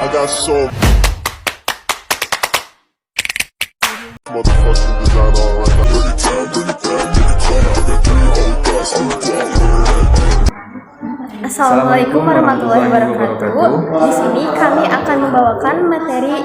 I got so motherfucking design all right now. Bring it down, bring it down, bring it down. I got 3 old guys on the block. Assalamualaikum warahmatullahi wabarakatuh. Di sini kami akan membawakan materi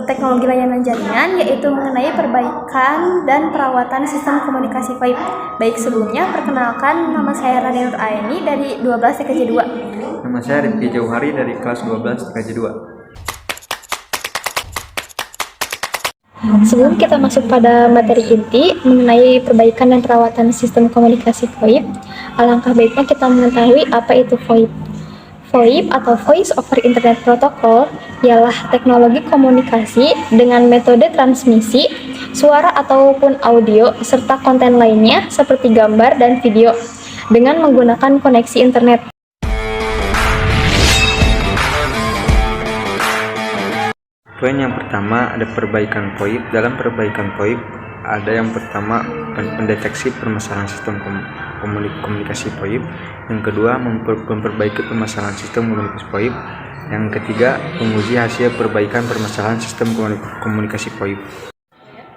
teknologi layanan jaringan, yaitu mengenai perbaikan dan perawatan sistem komunikasi VoIP. Baik, sebelumnya perkenalkan, nama saya Raden Nur Aini dari 12 TKJ 2. Nama saya Rifki Jauhari dari kelas 12 TKJ 2. Sebelum kita masuk pada materi inti mengenai perbaikan dan perawatan sistem komunikasi VoIP, alangkah baiknya kita mengetahui apa itu VoIP. VoIP atau Voice over Internet Protocol ialah teknologi komunikasi dengan metode transmisi, suara ataupun audio, serta konten lainnya seperti gambar dan video dengan menggunakan koneksi internet. Poin yang pertama ada perbaikan VoIP. Dalam perbaikan VoIP ada yang pertama mendeteksi permasalahan sistem komunikasi VoIP, yang kedua memperbaiki permasalahan sistem komunikasi VoIP, yang ketiga menguji hasil perbaikan permasalahan sistem komunikasi VoIP.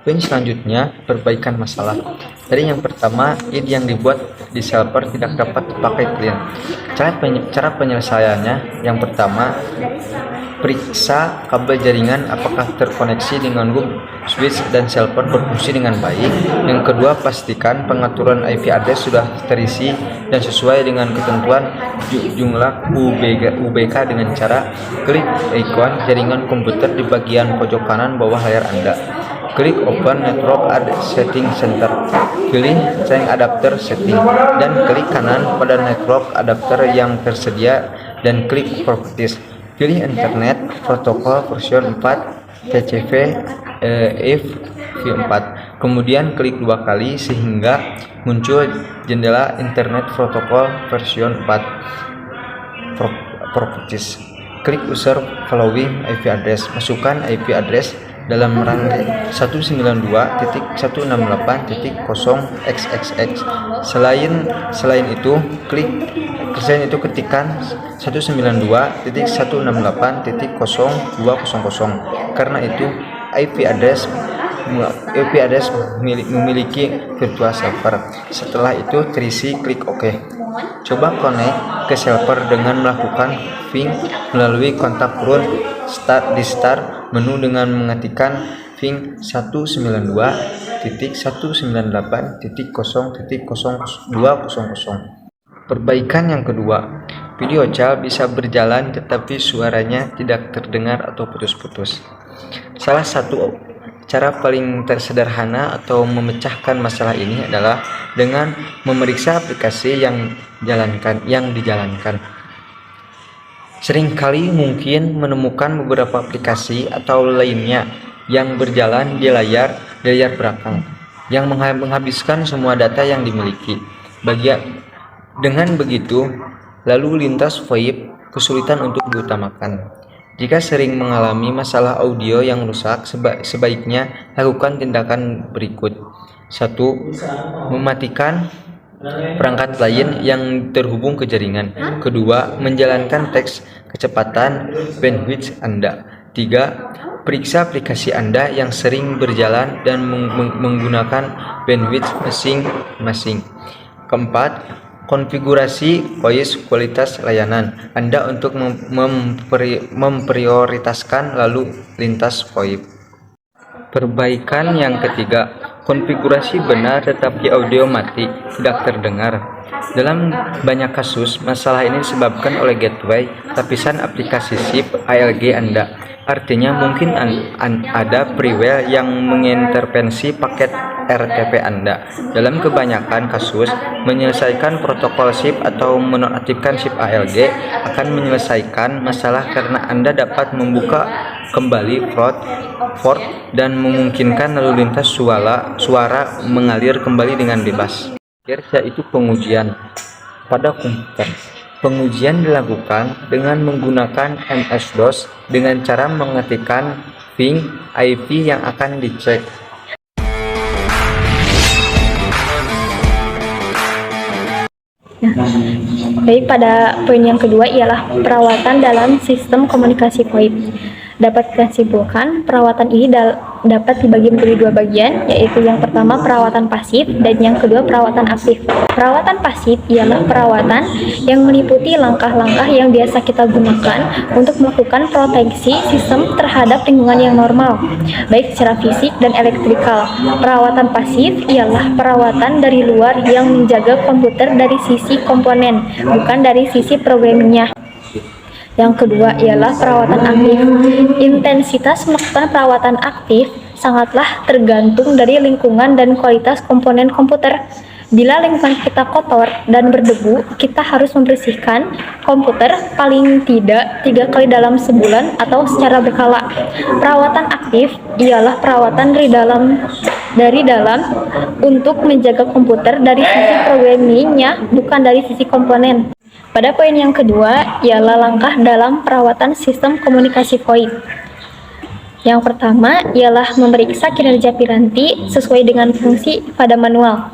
Poin selanjutnya perbaikan masalah. Dari yang pertama, id yang dibuat di server tidak dapat dipakai klien. Cara penyelesaiannya, yang pertama, periksa kabel jaringan apakah terkoneksi dengan loop, switch, dan server berfungsi dengan baik. Yang kedua, pastikan pengaturan IP address sudah terisi dan sesuai dengan ketentuan jumlah UBK dengan cara klik ikon jaringan komputer di bagian pojok kanan bawah layar Anda. Klik Open Network Setting Center, pilih Change Adapter Setting, dan klik kanan pada network adapter yang tersedia dan klik Properties. Pilih Internet Protocol version 4 TCP v4, kemudian klik 2 kali sehingga muncul jendela Internet Protocol version 4 Properties. Klik User Following IP Address, masukkan IP address dalam rangka 192.168.0xxx. Selain itu ketikkan 192.168.0200. Karena itu IP address memiliki virtual server. Setelah itu terisi, klik OK. Coba connect ke server dengan melakukan ping melalui kontak root di start menu dengan mengetikkan ping 192.168.0.0200. Perbaikan yang kedua, video call bisa berjalan tetapi suaranya tidak terdengar atau putus-putus. Salah satu cara paling sederhana atau memecahkan masalah ini adalah dengan memeriksa aplikasi yang dijalankan. Seringkali mungkin menemukan beberapa aplikasi atau lainnya yang berjalan di layar belakang yang menghabiskan semua data yang dimiliki. Dengan begitu, lalu lintas VoIP kesulitan untuk diutamakan. Jika sering mengalami masalah audio yang rusak, sebaiknya lakukan tindakan berikut. 1. Mematikan perangkat lain yang terhubung ke jaringan. Kedua, menjalankan teks kecepatan bandwidth Anda. 3. Periksa aplikasi Anda yang sering berjalan dan menggunakan bandwidth masing-masing. 4. Konfigurasi voice kualitas layanan Anda untuk memprioritaskan lalu lintas VoIP. Perbaikan yang ketiga, konfigurasi benar tetapi audio mati, tidak terdengar. Dalam banyak kasus, masalah ini disebabkan oleh gateway lapisan aplikasi SIP ALG Anda. Artinya mungkin ada freeware yang mengintervensi paket RTP Anda. Dalam kebanyakan kasus, menyelesaikan protokol SIP atau menonaktifkan SIP ALG akan menyelesaikan masalah karena Anda dapat membuka kembali port dan memungkinkan lalu lintas suara mengalir kembali dengan bebas. Yaitu pengujian pada komputer. Pengujian dilakukan dengan menggunakan MS-DOS dengan cara mengetikkan ping IP yang akan dicek. Baik, pada poin yang kedua ialah perawatan dalam sistem komunikasi VoIP. Dapat kita simpulkan, perawatan ini dapat dibagi menjadi dua bagian, yaitu yang pertama perawatan pasif dan yang kedua perawatan aktif. Perawatan pasif ialah perawatan yang meliputi langkah-langkah yang biasa kita gunakan untuk melakukan proteksi sistem terhadap lingkungan yang normal, baik secara fisik dan elektrikal. Perawatan pasif ialah perawatan dari luar yang menjaga komputer dari sisi komponen, bukan dari sisi programmingnya. Yang kedua ialah perawatan aktif. Intensitas melakukan perawatan aktif sangatlah tergantung dari lingkungan dan kualitas komponen komputer. Bila lingkungan kita kotor dan berdebu, kita harus membersihkan komputer paling tidak 3 kali dalam sebulan atau secara berkala. Perawatan aktif ialah perawatan dari dalam untuk menjaga komputer dari sisi programmingnya, bukan dari sisi komponen. Pada poin yang kedua ialah langkah dalam perawatan sistem komunikasi VoIP. Yang pertama ialah memeriksa kinerja piranti sesuai dengan fungsi pada manual.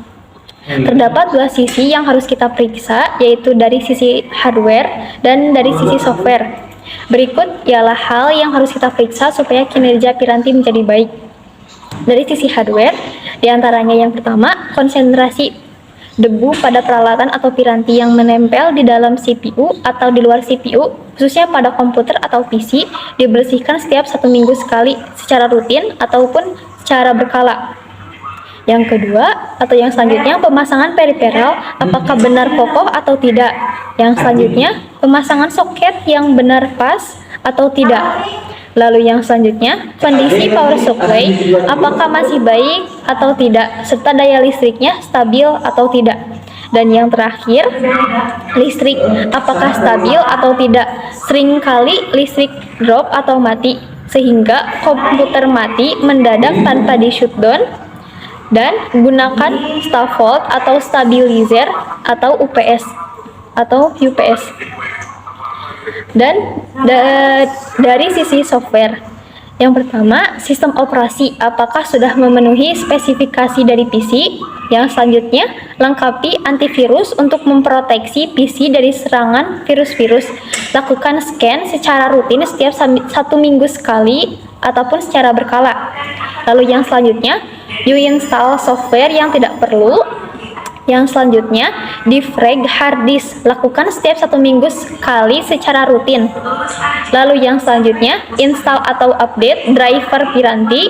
Terdapat dua sisi yang harus kita periksa, yaitu dari sisi hardware dan dari sisi software. Berikut ialah hal yang harus kita periksa supaya kinerja piranti menjadi baik. Dari sisi hardware, diantaranya yang pertama, konsentrasi debu pada peralatan atau piranti yang menempel di dalam CPU atau di luar CPU, khususnya pada komputer atau PC, dibersihkan setiap 1 minggu sekali secara rutin ataupun secara berkala. Yang kedua atau yang selanjutnya, pemasangan periferal apakah benar kokoh atau tidak. Yang selanjutnya, pemasangan soket yang benar pas atau tidak. Lalu yang selanjutnya, kondisi power supply apakah masih baik atau tidak, serta daya listriknya stabil atau tidak. Dan yang terakhir, listrik apakah stabil atau tidak. Seringkali listrik drop atau mati, sehingga komputer mati mendadak tanpa di shutdown. Dan gunakan stop volt atau stabilizer atau UPS atau UPS. Dan dari sisi software, yang pertama, sistem operasi apakah sudah memenuhi spesifikasi dari PC. Yang selanjutnya, lengkapi antivirus untuk memproteksi PC dari serangan virus-virus. Lakukan scan secara rutin setiap 1 minggu sekali ataupun secara berkala. Lalu yang selanjutnya, you install software yang tidak perlu. Yang selanjutnya, defrag hard disk, lakukan setiap 1 minggu sekali secara rutin. Lalu yang selanjutnya, install atau update driver piranti.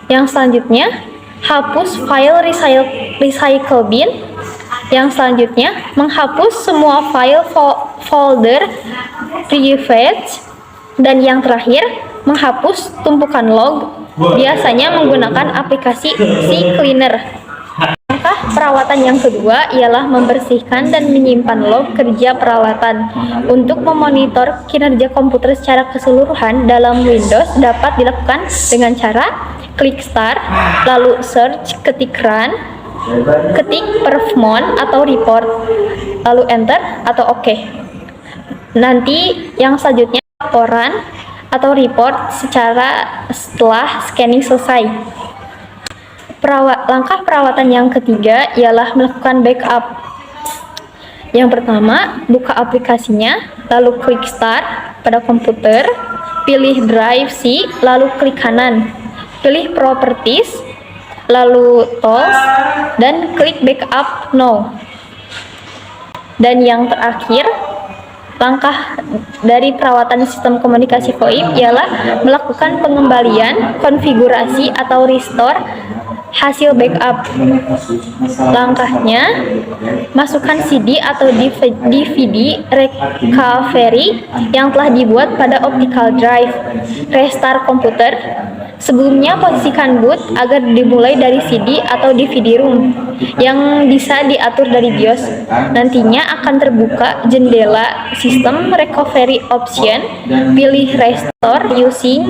Yang selanjutnya, hapus file recycle bin. Yang selanjutnya, menghapus semua file folder private. Dan yang terakhir, menghapus tumpukan log, biasanya menggunakan aplikasi CCleaner. Langkah perawatan yang kedua ialah membersihkan dan menyimpan log kerja peralatan. Untuk memonitor kinerja komputer secara keseluruhan dalam Windows dapat dilakukan dengan cara klik start, lalu search, ketik run, ketik performance atau report, lalu enter atau OK. Nanti yang selanjutnya laporan atau report setelah scanning selesai. Langkah perawatan yang ketiga ialah melakukan backup. Yang pertama, buka aplikasinya, lalu klik start pada komputer, pilih drive C, lalu klik kanan, pilih properties, lalu tools, dan klik backup now. Dan yang terakhir, langkah dari perawatan sistem komunikasi VoIP ialah melakukan pengembalian, konfigurasi, atau restore hasil backup. Langkahnya, masukkan CD atau DVD recovery yang telah dibuat pada optical drive. Restart komputer. Sebelumnya posisikan boot agar dimulai dari CD atau DVD room yang bisa diatur dari BIOS. Nantinya akan terbuka jendela System Recovery Option. Pilih Restore using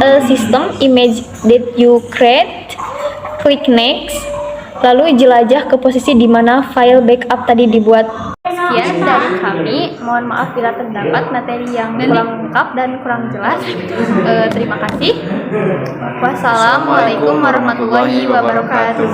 a system image that you create. Klik next, lalu jelajah ke posisi di mana file backup tadi dibuat. Sekian dari kami, mohon maaf bila terdapat materi yang kurang lengkap dan kurang jelas. Terima kasih. Wassalamualaikum warahmatullahi wabarakatuh.